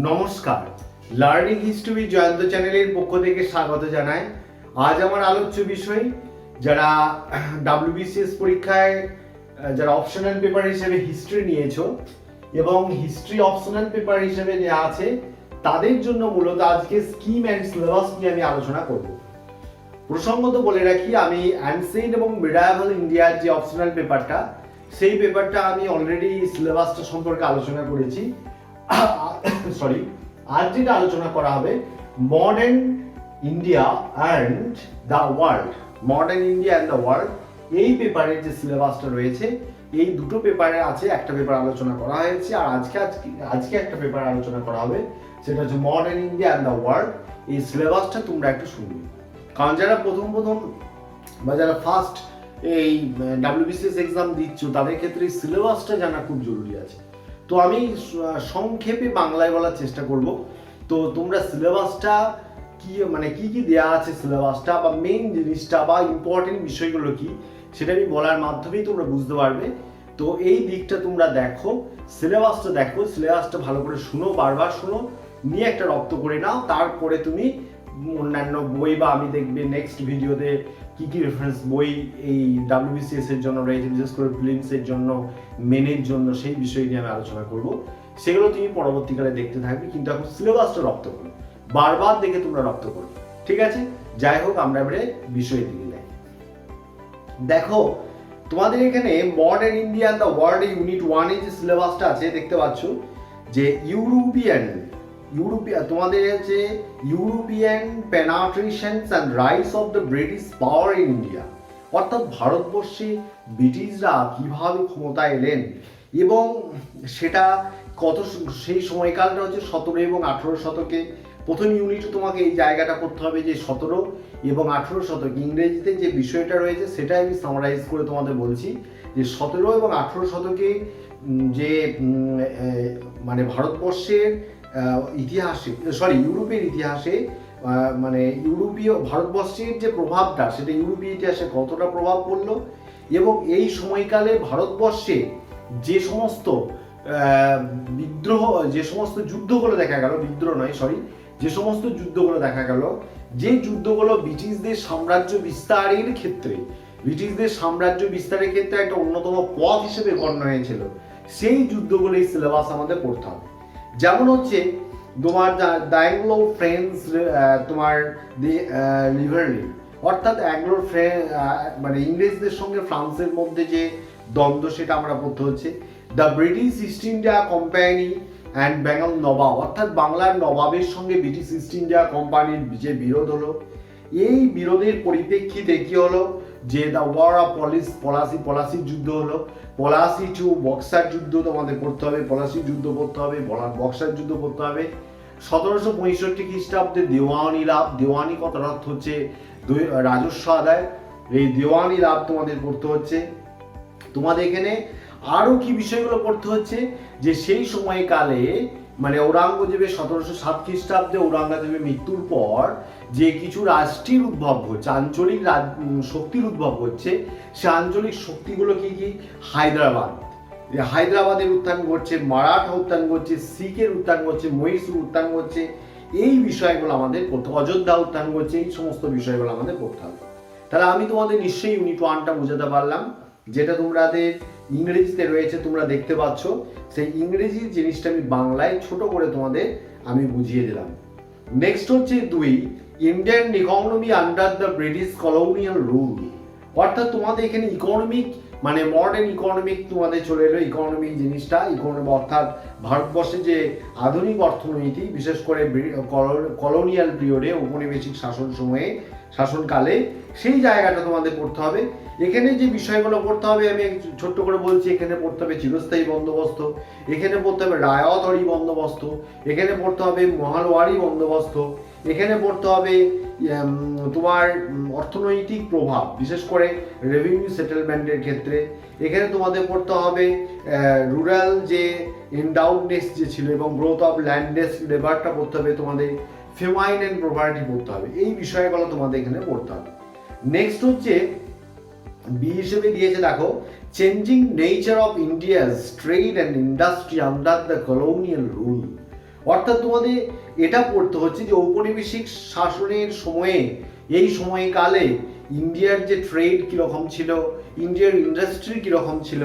নমস্কার, learning history Jayanta চ্যানেলের পক্ষ থেকে স্বাগত জানাই। আজ আমার আলোচ্য বিষয় যারা WBCS পরীক্ষায় যারা অপশনাল পেপার হিসেবে হিস্ট্রি নিয়েছো এবং হিস্ট্রি অপশনাল পেপার হিসেবে নেওয়া আছে তাদের জন্য মূলত আজকে স্কিম অ্যান্ড সিলেবাস নিয়ে আমি আলোচনা করব। প্রসঙ্গত বলে রাখি, আমি অ্যানসিয়েন্ট এবং মিডাইভাল ইন্ডিয়ার যে অপশনাল পেপারটা সেই পেপারটা আমি অলরেডি সিলেবাসটা সম্পর্কে আলোচনা করেছি। সরি, আজ যেটা আলোচনা করা হবে modern India and the world, modern India and the world, এই পেপারের যে সিলেবাসটা রয়েছে এই দুটো পেপারে আছে। একটা পেপার আলোচনা করা হয়েছে আর আজকে একটা পেপার আলোচনা করা হবে, সেটা হচ্ছে modern India and the world. এই সিলেবাসটা তোমরা একটু শুনবে, কারণ যারা প্রথম বা যারা ফার্স্ট এই WBCS এক্সাম দিচ্ছ তাদের ক্ষেত্রে এই সিলেবাসটা জানা খুব জরুরি আছে। তো আমি সংক্ষেপে বাংলায় বলার চেষ্টা করব। তো তোমরা সিলেবাসটা কি কি দেওয়া আছে, সিলেবাসটা বা মেইন জিনিসটা বা ইম্পর্টেন্ট বিষয়গুলো কি সেটা আমি বলার মাধ্যমেই তোমরা বুঝতে পারবে। তো এই দিকটা তোমরা দেখো, সিলেবাসটা ভালো করে শুনো, বারবার শুনো, নিয়ে একটা রপ্ত করে নাও। তারপরে তুমি অন্যান্য বই বা আমি দেখবে নেক্সট ভিডিওতে কি কি রেফারেন্স বই এই WBCS এর জন্য রয়েছে, বিশেষ করে প্রিলিমসের জন্য, মেনের জন্য, সেই বিষয় নিয়ে আমি আলোচনা করব। সেগুলো তুমি পরবর্তীকালে দেখতে থাকবে, কিন্তু এখন সিলেবাসটা রপ্ত করো, বারবার দেখে তোমরা রপ্ত করো, ঠিক আছে? যাই হোক, আমরা এবারে বিষয়ের দিকে যাই। দেখো, তোমাদের এখানে modern India the world unit 1 এর যে সিলেবাসটা আছে দেখতে পাচ্ছ যে ইউরোপিয়ান তোমাদের যে European penetrations and rights of the British power in India, অর্থাৎ ভারতবর্ষে ব্রিটিশরা কিভাবে ক্ষমতায় এলেন এবং সেটা সেই সময়কালটা হচ্ছে 17 এবং 18 শতকে। প্রথম ইউনিটে তোমাকে এই জায়গাটা করতে হবে যে 17 এবং 18 শতক, ইংরেজিতে যে বিষয়টা রয়েছে সেটাই আমি সামারাইজ করে তোমাদের বলছি যে 17 এবং 18 শতকে যে মানে ভারতবর্ষের ইতিহাসে, ইউরোপের ইতিহাসে, মানে ইউরোপীয় ভারতবর্ষের যে প্রভাবটা সেটা ইউরোপীয় ইতিহাসে কতটা প্রভাব পড়লো এবং এই সময়কালে ভারতবর্ষে যে সমস্ত যে সমস্ত যুদ্ধগুলো দেখা গেল, যে সমস্ত যুদ্ধগুলো দেখা গেল, যে যুদ্ধগুলো ব্রিটিশদের সাম্রাজ্য বিস্তারের ক্ষেত্রে একটা অন্যতম পথ হিসেবে গণ্য হয়েছিল, সেই যুদ্ধগুলো এই সিলেবাস আমাদের পড়তে হবে। যেমন হচ্ছে তোমার দ্য অ্যাংলো ফ্রেঞ্চ, তোমার দি লিভারলি, অর্থাৎ মানে ইংরেজদের সঙ্গে ফ্রান্সের মধ্যে যে দ্বন্দ্ব সেটা আমরা পড়তে হচ্ছে। The British East India Company and Bengal nawab, অর্থাৎ বাংলার নবাবের সঙ্গে ব্রিটিশ ইস্ট ইন্ডিয়া কোম্পানির যে বিরোধ হলো, এই বিরোধের পরিপ্রেক্ষিতে কি হলো যে দ্য ওয়ার অফ পলাশির যুদ্ধ হলো। পলাশি টু বক্সার যুদ্ধ তোমাদের পড়তে হবে, পলাশির যুদ্ধ পড়তে হবে, বক্সার যুদ্ধ পড়তে হবে। 1765 খ্রিস্টাব্দে দেওয়ানি লাভ, দেওয়ানি কথার অর্থ হচ্ছে রাজস্ব আদায়, এই দেওয়ানি লাভ তোমাদের পড়তে হচ্ছে। তোমাদের এখানে আরও কি বিষয়গুলো পড়তে হচ্ছে যে সেই সময়কালে মানে ঔরঙ্গজেবের 1707 খ্রিস্টাব্দে ঔরঙ্গজেবের মৃত্যুর পর যে কিছু রাষ্ট্রের উদ্ভব হচ্ছে, আঞ্চলিক শক্তির উদ্ভব হচ্ছে, সে আঞ্চলিক শক্তিগুলো কি কি? হায়দ্রাবাদের উত্থান ঘটছে, মারাঠা উত্থান ঘটছে, শিখের উত্থান ঘটছে, মহীশূর উত্থান ঘটছে, এই বিষয়গুলো আমাদের পড়তে, অযোধ্যা উত্থান ঘটছে, এই সমস্ত বিষয়গুলো আমাদের পড়তে হবে। তাহলে আমি তোমাদের নিশ্চয়ই ইউনিট 1টা বুঝাতে পারলাম, যেটা তোমাদের ইংরেজিতে রয়েছে তোমরা দেখতে পাচ্ছ। সেই ইংরেজি জিনিসটা আমি বাংলায় ছোট করে তোমাদের আমি বুঝিয়ে দিলাম। নেক্সট হচ্ছে 2, Indian economy under the British colonial rule, অর্থাৎ তোমাদের এখানে ইকোনমিক মানে মডার্ন ইকোনমিক তোমাদের চলে এলো। ইকোনমি জিনিসটা, ইকোনমি অর্থাৎ ভারতবর্ষে যে আধুনিক অর্থনীতি, বিশেষ করে কলোনিয়াল পিরিয়ডে, ঔপনিবেশিক শাসনকালে, সেই জায়গাটা তোমাদের পড়তে হবে। এখানে যে বিষয়গুলো পড়তে হবে আমি ছোট্ট করে বলছি। এখানে পড়তে হবে চিরস্থায়ী বন্দোবস্ত, এখানে পড়তে হবে রায়তরি বন্দোবস্ত, এখানে পড়তে হবে মহালওয়ারি বন্দোবস্ত, এখানে পড়তে হবে তোমার অর্থনৈতিক প্রভাব, বিশেষ করে রেভিনিউ সেটেলমেন্টের ক্ষেত্রে। এখানে তোমাদের পড়তে হবে রুরাল যে এন্ডাউডনেস যে ছিল এবং গ্রোথ অফ ল্যান্ডলেস লেবারটা পড়তে হবে তোমাদের, ফেমাইন অ্যান্ড প্রপার্টি পড়তে হবে। এই বিষয়গুলো তোমাদের এখানে পড়তে হবে। নেক্সট হচ্ছে বি হিসেবে দিয়েছে, দেখো, changing nature of India's trade and industry under the colonial rule, অর্থাৎ তোমাদের এটা পড়তে হচ্ছে যে ঔপনিবেশিক শাসনের সময়ে, এই সময়কালে ইন্ডিয়ার যে ট্রেড কীরকম ছিল, ইন্ডিয়ার ইন্ডাস্ট্রি কীরকম ছিল,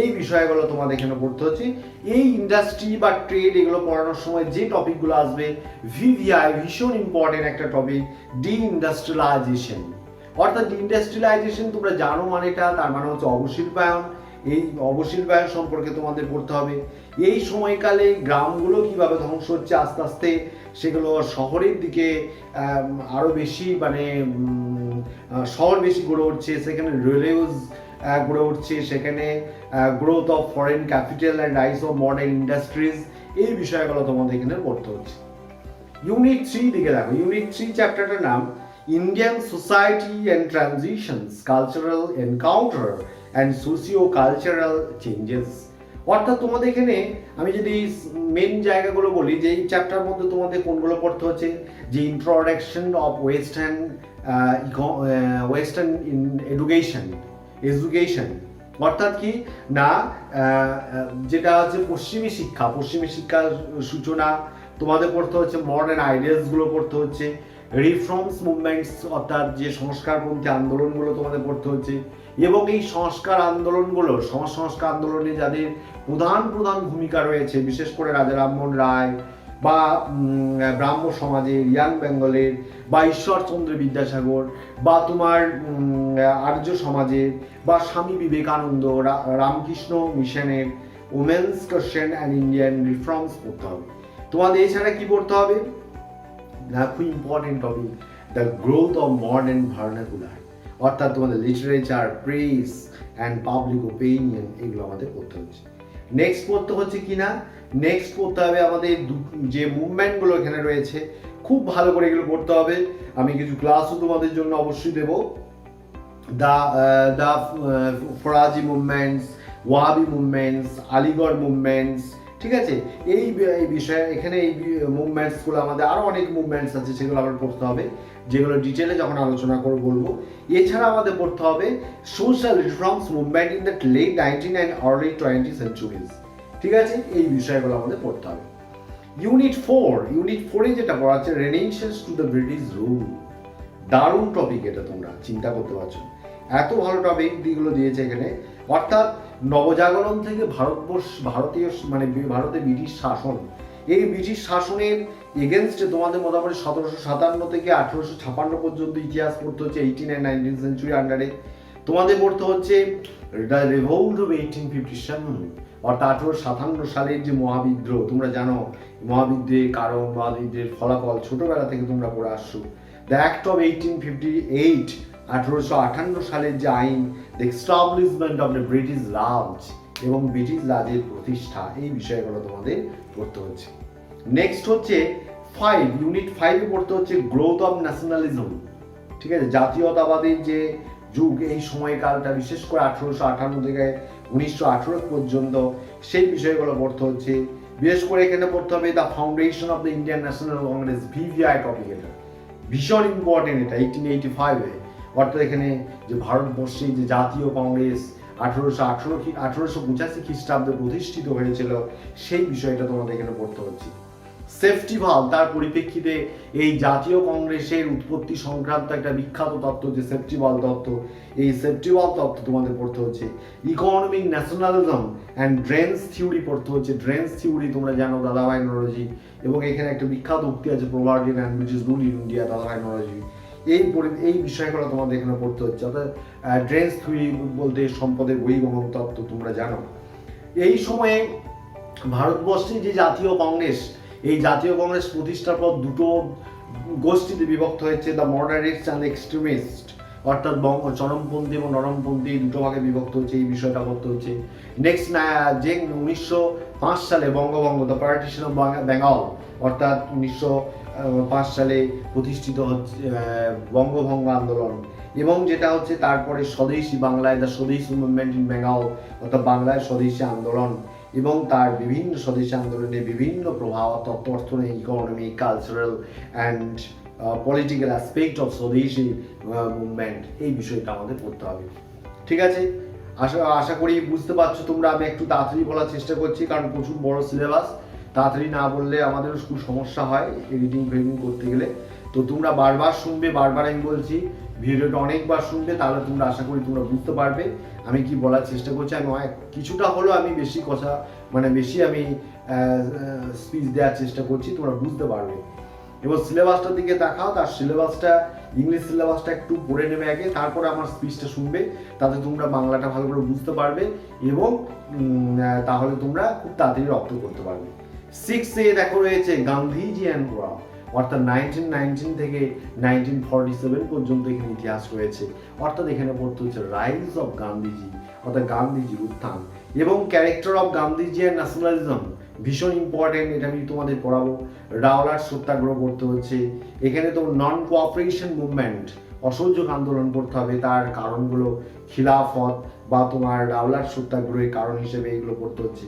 এই বিষয়গুলো তোমাদের এখানে পড়তে হচ্ছে। এই ইন্ডাস্ট্রি বা ট্রেড এগুলো পড়ানোর সময় যে টপিকগুলো আসবে, ভিভিআই ভীষণ ইম্পর্টেন্ট একটা টপিক, ডি ইন্ডাস্ট্রিয়ালাইজেশন। অর্থাৎ ইন্ডাস্ট্রিয়ালাইজেশন তোমরা জানো মানেটা, তার মানে হচ্ছে অবশিল্পায়ন। এই অবশিল্পায়ন সম্পর্কে তোমাদের পড়তে হবে। এই সময়কালে গ্রামগুলো কিভাবে ধ্বংস হচ্ছে আস্তে আস্তে, সেগুলো শহরের দিকে আরও বেশি মানে শহর বেশি গড়ে উঠছে, সেখানে রেলওয়েজ গড়ে উঠছে, সেখানে growth of foreign capital and rise of modern industries, এই বিষয়গুলো তোমাদের এখানে পড়তে হচ্ছে। ইউনিট 3 দিকে দেখো, ইউনিট 3 চ্যাপ্টারটার নাম Indian society and transitions, cultural encounter and socio cultural changes. অর্থাৎ তোমাদের এখানে আমি যদি মেন জায়গাগুলো বলি, যে এই চ্যাপ্টার মধ্যে তোমাদের কোনগুলো পড়তে হচ্ছে, যে ইন্ট্রোডাকশন অফ ওয়েস্টার্ন এডুকেশন, অর্থাৎ কি না যেটা হচ্ছে পশ্চিমী শিক্ষার সূচনা তোমাদের পড়তে হচ্ছে। মডার্ন আইডিয়াসগুলো পড়তে হচ্ছে। রিফর্মস মুভমেন্টস, অর্থাৎ যে সংস্কারপন্থী আন্দোলনগুলো তোমাদের পড়তে হচ্ছে। এবং এই সংস্কার আন্দোলনগুলো, সমাজ সংস্কার আন্দোলনে যাদের প্রধান ভূমিকা রয়েছে, বিশেষ করে রাজা রামমোহন রায় বা ব্রাহ্ম সমাজের, ইয়াং বেঙ্গলের, বা ঈশ্বরচন্দ্র বিদ্যাসাগর, বা তোমার আর্য সমাজের, বা স্বামী বিবেকানন্দ, রামকৃষ্ণ মিশনের women's question and Indian reforms পড়তে হবে তোমাদের। এছাড়া কি পড়তে হবে, খুব important topic, the growth of modern vernacular, অর্থাৎ তোমাদের literature, press and public opinion, এগুলো আমাদের পড়তে হচ্ছে। নেক্সট পড়তে হচ্ছে কি না, নেক্সট পড়তে হবে আমাদের যে মুভমেন্টগুলো এখানে রয়েছে, খুব ভালো করে এগুলো পড়তে হবে। আমি কিছু ক্লাসও তোমাদের জন্য অবশ্যই দেবো। The Faraji movements, Wahhabi movements, Aligarh movements, ঠিক আছে। এই বিষয়ে এখানে এই মুভমেন্টসগুলো আমাদের আরও অনেক মুভমেন্টস আছে, সেগুলো আমরা পড়তে হবে, যেগুলো ডিটেলে যখন আলোচনা করে বলবো। এছাড়া আমাদের পড়তে হবে social reforms movement in the late 19 and early 20 centuries, ঠিক আছে। এই বিষয়গুলো আমাদের পড়তে হবে। ইউনিট 4 যেটা পড়াচ্ছে renaissance to the British rule, দারুণ টপিক এটা, তোমরা চিন্তা করতে পারছো, এত ভালো টপিক দিগুলো দিয়েছে এখানে। অর্থাৎ নবজাগরণ থেকে ভারতে ব্রিটিশ শাসন, এই ব্রিটিশ শাসনের এগেনস্টে তোমাদের মোটামুটি 1757 থেকে 1856 পর্যন্ত ইতিহাস পড়তে হচ্ছে। 18 and 19 সেঞ্চুরি আন্ডারে তোমাদের পড়তে হচ্ছে দ্য রিভোল্ট অফ 1857, অর্থাৎ 1857 সালের যে মহাবিদ্রোহ, তোমরা জানো মহাবিদ্রোহের কারণ, মহাবিদ্রোহের ফলাফল ছোটবেলা থেকে তোমরা পড়ে আসছো। দ্য অ্যাক্ট অফ 1858, 1858 সালের যে আইন, the establishment of the British Raj, এবং ব্রিটিশ রাজের প্রতিষ্ঠা, এই বিষয়গুলো তোমাদের পড়তে হচ্ছে। নেক্সট হচ্ছে ইউনিট 5 পড়তে হচ্ছে গ্রোথ অফ ন্যাশনালিজম, ঠিক আছে, জাতীয়তাবাদের যে যুগ, এই সময়কালটা বিশেষ করে 1858 থেকে 1918 পর্যন্ত, সেই বিষয়গুলো পড়তে হচ্ছে। বিশেষ করে এখানে পড়তে হবে the foundation of the Indian national Congress, VVI topic, এটা ভীষণ ইম্পর্টেন্ট, এটা 1885-এ। অর্থাৎ এখানে যে ভারতবর্ষে যে জাতীয় কংগ্রেস 1885 খ্রিস্টাব্দে প্রতিষ্ঠিত হয়েছিল, সেই বিষয়টা তোমাদের এখানে পড়তে হচ্ছে। সেফটি ভাল্ভ, তার পরিপ্রেক্ষিতে এই জাতীয় কংগ্রেসের উৎপত্তি সংক্রান্ত একটা বিখ্যাত তত্ত্ব, যে সেফটি ভাল্ভ তত্ত্ব, এই সেফটি ভাল্ভ তত্ত্ব তোমাদের পড়তে হচ্ছে। Economic nationalism and drains theory পড়তে হচ্ছে। ড্রেন্স থিওরি তোমরা জানো, দাদাভাই নরোজি, এবং এখানে একটা বিখ্যাত উক্তি আছে, প্রভার্বিং and British rule in India, Dadabhai Naoroji. এই বিষয়গুলো তোমাদের এখানে পড়তে হচ্ছে। অর্থাৎ ড্রেন্স থিওরি বলতে সম্পদের বহির্গমন তত্ত্ব, তোমরা জানো। এই সময়ে ভারতবর্ষে যে জাতীয় কংগ্রেস, এই জাতীয় কংগ্রেস প্রতিষ্ঠার পর দুটো গোষ্ঠীতে বিভক্ত হয়েছে, দ্য মডারেটস অ্যান্ড এক্সট্রিমিস্ট, অর্থাৎ চরমপন্থী এবং নরমপন্থী দুটো ভাগে বিভক্ত হচ্ছে, এই বিষয়টা করতে হচ্ছে। নেক্সট যে 1905 সালে বঙ্গভঙ্গ, দ্য পার্টিশন অফ বেঙ্গল, অর্থাৎ 1905 সালে প্রতিষ্ঠিত হচ্ছে বঙ্গভঙ্গ আন্দোলন। এবং যেটা হচ্ছে তারপরে স্বদেশী বাংলায়, the swadeshi movement in Bengal, অর্থাৎ বাংলায় স্বদেশী আন্দোলন, এবং তার বিভিন্ন স্বদেশী আন্দোলনে বিভিন্ন প্রভাব, তত্ত্ব, অর্থনৈতিক, economic, cultural and political aspect of swadeshi movement, এই বিষয়টা আমাদের পড়তে হবে, ঠিক আছে। আশা করি বুঝতে পারছো তোমরা। আমি একটু তাড়াতাড়ি বলার চেষ্টা করছি, কারণ প্রচুর বড় সিলেবাস, তাড়াতাড়ি না বললে আমাদেরও খুব সমস্যা হয় এডিটিং ফেডিটিং করতে গেলে। তো তোমরা বারবার শুনবে, বারবার আমি বলছি ভিডিওটা অনেকবার শুনবে, তাহলে তোমরা আশা করি তোমরা বুঝতে পারবে আমি কি বলার চেষ্টা করছি। আমি কিছুটা হলেও আমি বেশি কথা বেশি আমি স্পিচ দেওয়ার চেষ্টা করছি, তোমরা বুঝতে পারবে। এবার সিলেবাসটার দিকে দেখাও, তার সিলেবাসটা ইংলিশ সিলেবাসটা একটু পড়ে নেবে আগে, তারপরে আমার স্পিচটা শুনবে, তাতে তোমরা বাংলাটা ভালো করে বুঝতে পারবে এবং তাহলে তোমরা খুব তাড়াতাড়ি রপ্ত করতে পারবে। 6A দেখো রয়েছে গান্ধীজি অ্যান্ড রা, অর্থাৎ 1919 থেকে 1947 পর্যন্ত এখানে ইতিহাস রয়েছে। অর্থাৎ এখানে পড়তে হচ্ছে রাইজ অফ গান্ধীজি, অর্থাৎ গান্ধীজির উত্থান এবং character of Gandhiji and nationalism, ভীষণ ইম্পর্টেন্ট, এটা আমি তোমাদের পড়াবো। রাওলাট সত্যাগ্রহ পড়তে হচ্ছে, এখানে তো নন কোঅপারেশন মুভমেন্ট, অসহযোগ আন্দোলন পড়তে হবে, তার কারণগুলো, খিলাফত বা তোমার রাওলাট সত্যাগ্রহের কারণ হিসেবে এগুলো পড়তে হচ্ছে।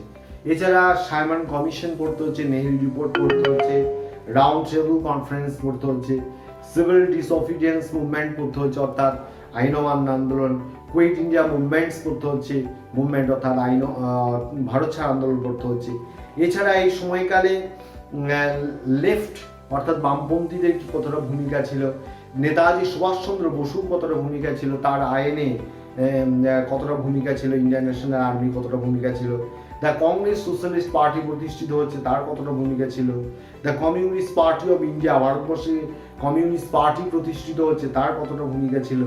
এছাড়া সাইমন কমিশন পড়তে হচ্ছে, নেহেরু রিপোর্ট পড়তে হচ্ছে, রাউন্ড টেবিল কনফারেন্স পড়তে হচ্ছে, সিভিল ডিসঅবিডিয়েন্স মুভমেন্ট পড়তে হচ্ছে অর্থাৎ আইন অমান্য আন্দোলন, কুইট ইন্ডিয়া মুভমেন্টস পড়তে হচ্ছে, মুভমেন্ট অর্থাৎ ভারত ছাড় আন্দোলন পড়তে হচ্ছে। এছাড়া এই সময়কালে লেফট অর্থাৎ বামপন্থীদের কতটা ভূমিকা ছিল, নেতাজি সুভাষচন্দ্র বসুর কতটা ভূমিকা ছিল, তার আইনে কতটা ভূমিকা ছিল, ইন্ডিয়ান ন্যাশনাল আর্মি কতটা ভূমিকা ছিল, দ্য কংগ্রেস সোশ্যালিস্ট পার্টি প্রতিষ্ঠিত হচ্ছে তার কতটা ভূমিকা ছিল, the communist party of India, ভারতবর্ষে কমিউনিস্ট পার্টি প্রতিষ্ঠিত হচ্ছে তার কতটা ভূমিকা ছিল।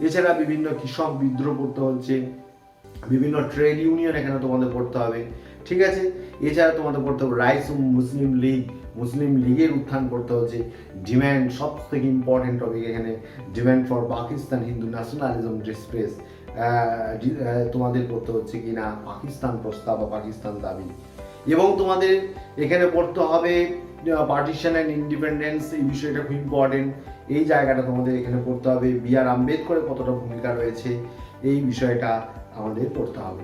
এছাড়া বিভিন্ন কৃষক বিদ্রোহ পড়তে হচ্ছে, বিভিন্ন ট্রেড ইউনিয়ন এখানে তোমাদের পড়তে হবে, ঠিক আছে। এছাড়া তোমাদের পড়তে হবে rise of Muslim League, Muslim লীগের উত্থান করতে হচ্ছে, ডিম্যান্ড, সব থেকে ইম্পর্টেন্ট টপিক এখানে, demand for Pakistan Hindu nationalism ডিসপ্রেস, তোমাদের পড়তে হচ্ছে কি না পাকিস্তান প্রস্তাব বা পাকিস্তান দাবি। এবং তোমাদের এখানে পড়তে হবে পার্টিশন অ্যান্ড ইন্ডিপেন্ডেন্স, এই বিষয়টা খুব ইম্পর্টেন্ট, এই জায়গাটা তোমাদের এখানে পড়তে হবে। B.R. আম্বেদকরের কতটা ভূমিকা রয়েছে এই বিষয়টা আমাদের পড়তে হবে।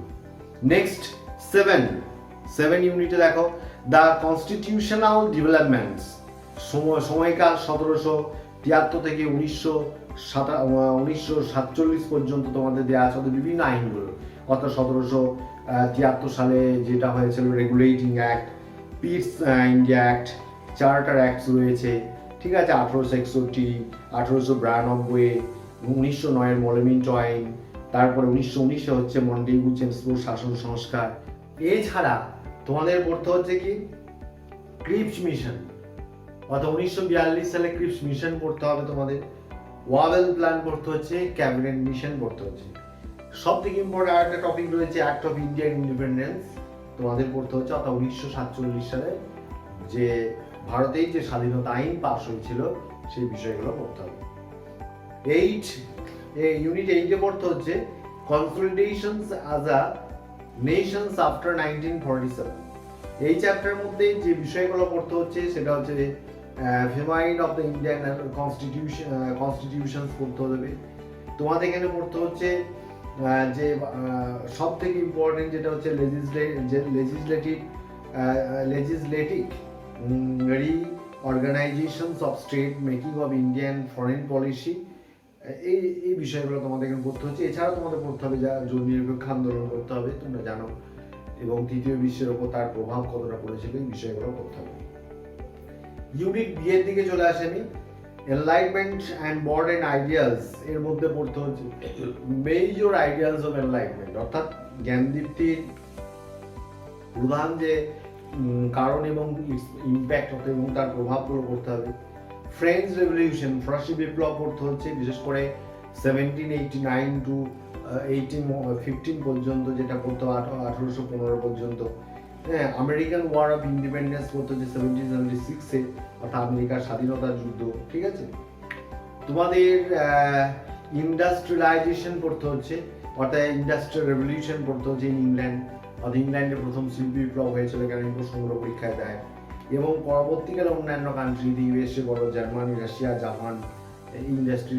নেক্সট 7 ইউনিটে দেখো দ্য কনস্টিটিউশনাল ডেভেলপমেন্টস, সময়কাল 1773 থেকে 1947 পর্যন্ত তোমাদের দেওয়া আছে বিভিন্ন আইনগুলো, অর্থাৎ 1773 সালে যেটা হয়েছিল regulating act, piece India act, charter acts রয়েছে, ঠিক আছে, 1861, 1892, 1909 মলেমিন্টো আইন, তারপরে 1919 হচ্ছে মন্টেগু চেমসফোর্ড শাসন সংস্কার। এছাড়া তোমাদের পড়তে হচ্ছে কি ক্রিপস মিশন, অর্থাৎ 1942 সালে ক্রিপস মিশন পড়তে হবে তোমাদের, ওয়াবেল প্ল্যান পড়তে হচ্ছে, ক্যাবিনেট মিশন পড়তে হচ্ছে। সব থেকে ইম্পর্টেন্ট আর একটা টপিক রয়েছে অ্যাক্ট অফ ইন্ডিয়ান ইন্ডিপেন্ডেন্স, তোমাদের পড়তে হচ্ছে, অর্থাৎ 1947 সালে যে ভারতের যে স্বাধীনতা আইন পাস হয়েছিল সেই বিষয়গুলো পড়তে হবে। ইউনিট 8 পড়তে হচ্ছে কনসলিডেশনস অ্যাজ আ নেশনস আফটার 1947। এই চ্যাপ্টারের মধ্যে যে বিষয়গুলো পড়তে হচ্ছে সেটা হচ্ছে ফেমাইন অফ দ্য ইন্ডিয়ান কনস্টিটিউশনস পড়তে হবে। তোমাদের এখানে পড়তে হচ্ছে যে সব থেকে ইম্পর্টেন্ট যেটা হচ্ছে legislative reorganisations of state, making of Indian foreign policy, এই বিষয়গুলো তোমাদের এখানে পড়তে হচ্ছে। এছাড়া তোমাদের পড়তে হবে যা নিরপেক্ষ আন্দোলন করতে হবে, তোমরা জানো, এবং তৃতীয় বিশ্বের ওপর তার প্রভাব কতটা পড়েছিল এই বিষয়গুলো করতে হবে। ইউনিট বি এর দিকে চলে আসে আমি, এনলাইটমেন্ট অ্যান্ড মডার্ন আইডিয়ালস, এর মধ্যে পড়তে হচ্ছে মেজর আইডিয়ালস অফ এনলাইটমেন্ট, অর্থাৎ জ্ঞানদীপ্তির প্রধান যে কারণ এবং ইম্প্যাক্ট এবং তার প্রভাবগুলো পড়তে হবে। ফ্রেঞ্চ রেভলিউশন, ফরাসি বিপ্লব পড়তে হচ্ছে, বিশেষ করে 1789 টু 1815 পর্যন্ত, যেটা পড়তে 1815 পর্যন্ত। হ্যাঁ, আমেরিকান ওয়ার অফ ইন্ডিপেন্ডেন্স পড়তে হচ্ছে 1776-এ, অর্থাৎ আমেরিকার স্বাধীনতার যুদ্ধ, ঠিক আছে। তোমাদের ইন্ডাস্ট্রিয়ালাইজেশন পড়তে হচ্ছে, অর্থাৎ ইন্ডাস্ট্রিয়াল রেভলিউশন পড়তে হচ্ছে ইংল্যান্ড, অর্থাৎ ইংল্যান্ডে প্রথম শিল্প বিপ্লব হয়েছিল, কেন প্রশ্নগুলো পরীক্ষায় দেয়। এবং পরবর্তীকালে অন্যান্য কান্ট্রি, ইউএসএ বড়, জার্মানি, রাশিয়া, জাপান, ইন্ডাস্ট্রি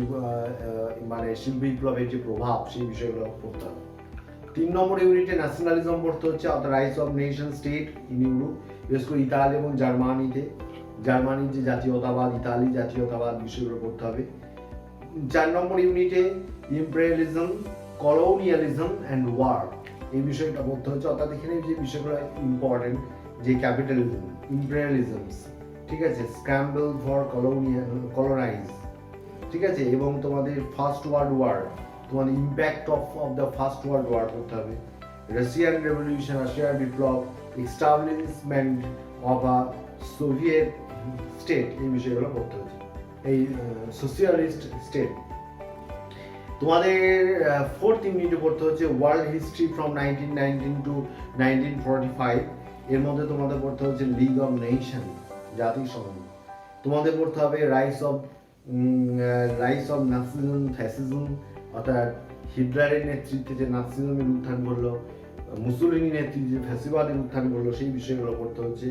শিল্প বিপ্লবের যে প্রভাব সেই বিষয়গুলো পড়তে হবে। 3 নম্বর ইউনিটে ন্যাশনালিজম পড়তে হচ্ছে, অর্থাৎ rice of nation state in Europe, বিশেষ করে ইতালি এবং জার্মানিতে, জার্মানির যে জাতীয়তাবাদ, ইতালি জাতীয়তাবাদ, বিষয়গুলো পড়তে হবে। 4 নম্বর ইউনিটে ইম্পেরিয়ালিজম, কলোনিয়ালিজম অ্যান্ড ওয়ার, এই বিষয়টা পড়তে হচ্ছে, অর্থাৎ এখানে যে বিষয়গুলো ইম্পর্টেন্ট যে ক্যাপিটালিজম, ইম্পেরিয়ালিজমস, ঠিক আছে, স্ক্র্যাম্বল ফর কলোনাইজ, ঠিক আছে, এবং তোমাদের ফার্স্ট ওয়ার্ল্ড ওয়ার, তোমাদের impact of the first world war করতে হবে, রাশিয়ান রেভলিউশন, রাশিয়ার বিপ্লব, establishment of a Soviet state, এই বিষয়গুলো পড়তে হচ্ছে, এই সোশিয়ালিস্ট স্টেট। তোমাদের ফোর্থ ইউনিটে পড়তে হচ্ছে ওয়ার্ল্ড হিস্ট্রি ফ্রম 1919 টু 1945। এর মধ্যে তোমাদের পড়তে হচ্ছে লিগ অফ নেশন, জাতিসংঘ। তোমাদের পড়তে হবে রাইস অফ নাৎসিজম, ফ্যাসিজম, অর্থাৎ হিটলারের নেতৃত্বে যে নাৎসিজমের উত্থান করলো, মুসোলিনি নেতৃত্বে ফ্যাসিবাদের উত্থান করলো, সেই বিষয়গুলো পড়তে হচ্ছে।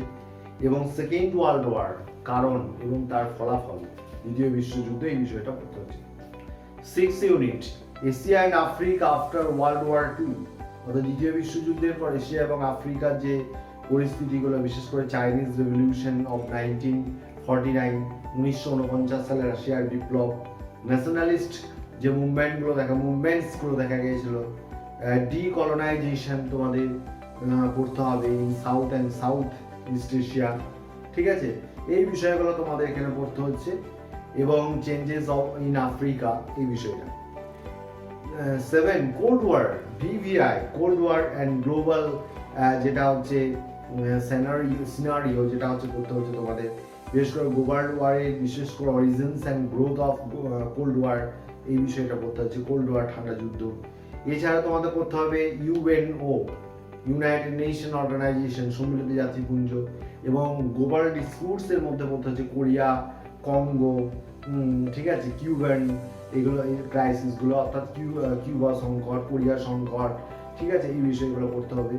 এবং সেকেন্ড ওয়ার্ল্ড ওয়ার, কারণ এবং তার ফলাফল, দ্বিতীয় বিশ্বযুদ্ধ, এই বিষয়টা পড়তে হচ্ছে। Six unit Asia and Africa after world war two, অর্থাৎ দ্বিতীয় বিশ্বযুদ্ধের পর এশিয়া এবং আফ্রিকার যে পরিস্থিতিগুলো, বিশেষ করে চাইনিজ রেভলিউশন অফ 1949, 1949 সালে রাশিয়ার বিপ্লব, ন্যাশনালিস্ট যে মুভমেন্টসগুলো দেখা গিয়েছিল, ডিকলোনাইজেশন তোমাদের পড়তে হবে ইন সাউথ ইস্ট এশিয়া, ঠিক আছে, এই বিষয়গুলো তোমাদের এখানে পড়তে হচ্ছে। এবং চেঞ্জেস অফ ইন আফ্রিকা, এই বিষয়টা। 7 cold war, VVI, cold war and global, যেটা হচ্ছে সিনারিও, যেটা হচ্ছে পড়তে হচ্ছে তোমাদের, বিশেষ করে গ্লোবাল ওয়ারের, বিশেষ করে origins and growth of cold war, এই বিষয়টা পড়তে হচ্ছে, কোল্ড ওয়ার, ঠান্ডা যুদ্ধ। এছাড়া তোমাদের পড়তে হবে ইউএনও, ইউনাইটেড নেশন অর্গানাইজেশন, সম্মিলিত জাতিপুঞ্জ, এবং গ্লোবাল ডিসপিউটসের মধ্যে পড়তে হচ্ছে কোরিয়া, কঙ্গো, ঠিক আছে, কিউবান, এগুলো এই ক্রাইসিসগুলো, অর্থাৎ কিউবা সংকট, কোরিয়া সংকট, ঠিক আছে, এই বিষয়গুলো পড়তে হবে।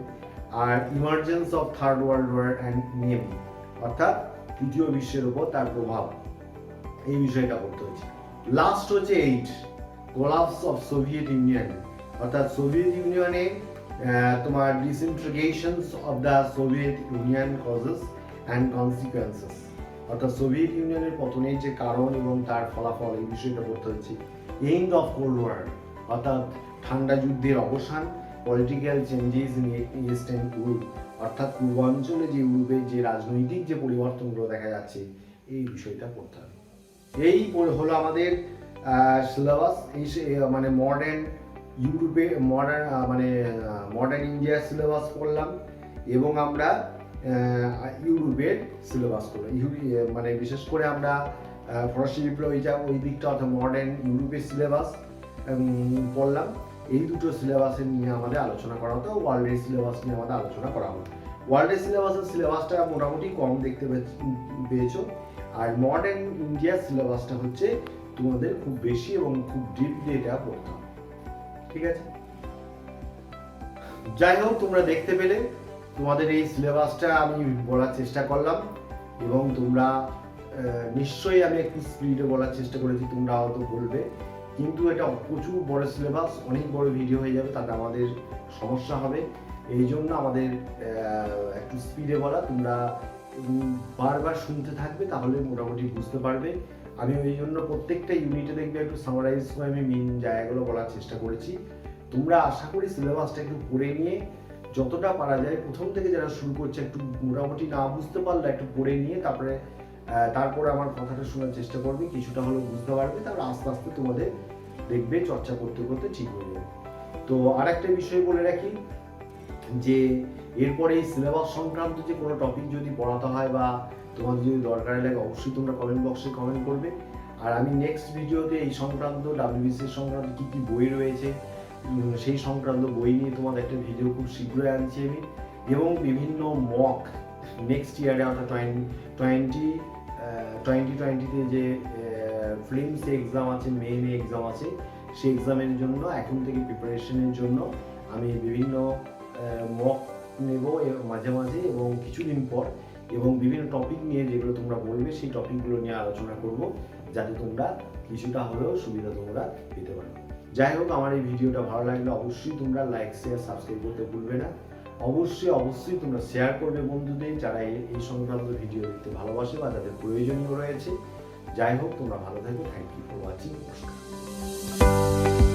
আর emergence of third world war and name, অর্থাৎ তৃতীয় বিশ্বের উপর তার প্রভাব, এই বিষয়টা পড়তে হচ্ছে। লাস্ট হচ্ছে 8 কোলাপস অফ সোভিয়েত ইউনিয়ন, অর্থাৎ সোভিয়েত ইউনিয়নে তোমার disintegrations of the Soviet Union causes and consequences, অর্থাৎ সোভিয়েত ইউনিয়নের পতনের যে কারণ এবং তার ফলাফল, এই বিষয়টা পড়তে হচ্ছে। এন্ড অফ কোল্ড ওয়ার, অর্থাৎ ঠান্ডা যুদ্ধের অবসান, political changes in eastern Europe, অর্থাৎ পূর্বাঞ্চলে যে ইউরোপের যে রাজনৈতিক যে পরিবর্তনগুলো দেখা যাচ্ছে, এই বিষয়টা পড়তে হবে। এই হলো আমাদের সিলেবাস, এই মানে মডার্ন ইউরোপে, মডার্ন ইন্ডিয়ার সিলেবাস পড়লাম, এবং আমরা ইউরোপের সিলেবাস করলাম, মানে বিশেষ করে আমরা ফরাসি বিপ্লব, ওই দিকটা, অর্থাৎ মডার্ন ইউরোপের সিলেবাস পড়লাম। এই দুটো সিলেবাসের নিয়ে আমাদের আলোচনা করা হতো, ওয়ার্ল্ডের সিলেবাস নিয়ে আমাদের আলোচনা করা হতো। ওয়ার্ল্ডের সিলেবাসটা মোটামুটি কম দেখতে পেয়েছো, আর মডার্ন ইন্ডিয়ার সিলেবাসটা হচ্ছে তোমাদের খুব বেশি এবং খুব ডিপলি এটা পড়তে হবে, ঠিক আছে। যাই হোক, তোমরা দেখতে পেলে তোমাদের এই সিলেবাসটা আমি বলার চেষ্টা করলাম, এবং তোমরা নিশ্চয়ই আমি একটু স্পিডে বলার চেষ্টা করেছি, তোমরা হয়তো বলবে, কিন্তু এটা প্রচুর বড় সিলেবাস, অনেক বড় ভিডিও হয়ে যাবে, তাতে আমাদের সমস্যা হবে। এই জন্য আমাদের একটু স্পিডে বলা, তোমরা বারবার শুনতে থাকবে, তাহলে মোটামুটি বুঝতে পারবে। আমি ওই জন্য প্রত্যেকটা ইউনিটে দেখবে একটু সামারাইজ করে আমি মেন জায়গাগুলো বলার চেষ্টা করেছি। তোমরা আশা করি সিলেবাসটা একটু পড়ে নিয়ে যতটা পারা যায়, প্রথম থেকে যারা শুরু করছে, একটু মোটামুটি না বুঝতে পারলে একটু পড়ে নিয়ে তারপরে আমার কথাটা শোনার চেষ্টা করবে, কিছুটা হলেও বুঝতে পারবে, তারপর আস্তে আস্তে তোমাদের দেখবে চর্চা করতে করতে ঠিক হয়ে যাবে। তো আরেকটা বিষয় বলে রাখি, যে এরপরে এই সিলেবাস সংক্রান্ত যে কোনো টপিক যদি পড়াতে হয় বা তোমাদের যদি দরকার লাগে, অবশ্যই তোমরা কমেন্ট বক্সে কমেন্ট করবে। আর আমি নেক্সট ভিডিওতে এই সংক্রান্ত, ডাব্লিউবিসিএস সংক্রান্ত কী কী বই রয়েছে, সেই সংক্রান্ত বই নিয়ে তোমাদের একটা ভিডিও খুব শীঘ্রই আনছি আমি, এবং বিভিন্ন মক নেক্সট ইয়ারে, অর্থাৎ 2020-তে যে ফিল্মস এক্সাম আছে, মেইন এক্সাম আছে, সেই এক্সামের জন্য এখন থেকে প্রিপারেশনের জন্য আমি বিভিন্ন মক নেব মাঝে মাঝে, এবং কিছুদিন পর, এবং বিভিন্ন টপিক নিয়ে যেগুলো তোমরা বলবে, সেই টপিকগুলো নিয়ে আলোচনা করব, যাতে তোমরা কিছুটা হলেও সুবিধা তোমরা পেতে পারো। যাই হোক, আমার এই ভিডিওটা ভালো লাগলে অবশ্যই তোমরা লাইক, শেয়ার, সাবস্ক্রাইব করতে ভুলবে না। অবশ্যই তোমরা শেয়ার করবে বন্ধুদের, যারা এই সংক্রান্ত ভিডিও দেখতে ভালোবাসে বা যাদের প্রয়োজনীয় রয়েছে। যাই হোক, তোমরা ভালো থাকো। Thank you for watching. নমস্কার।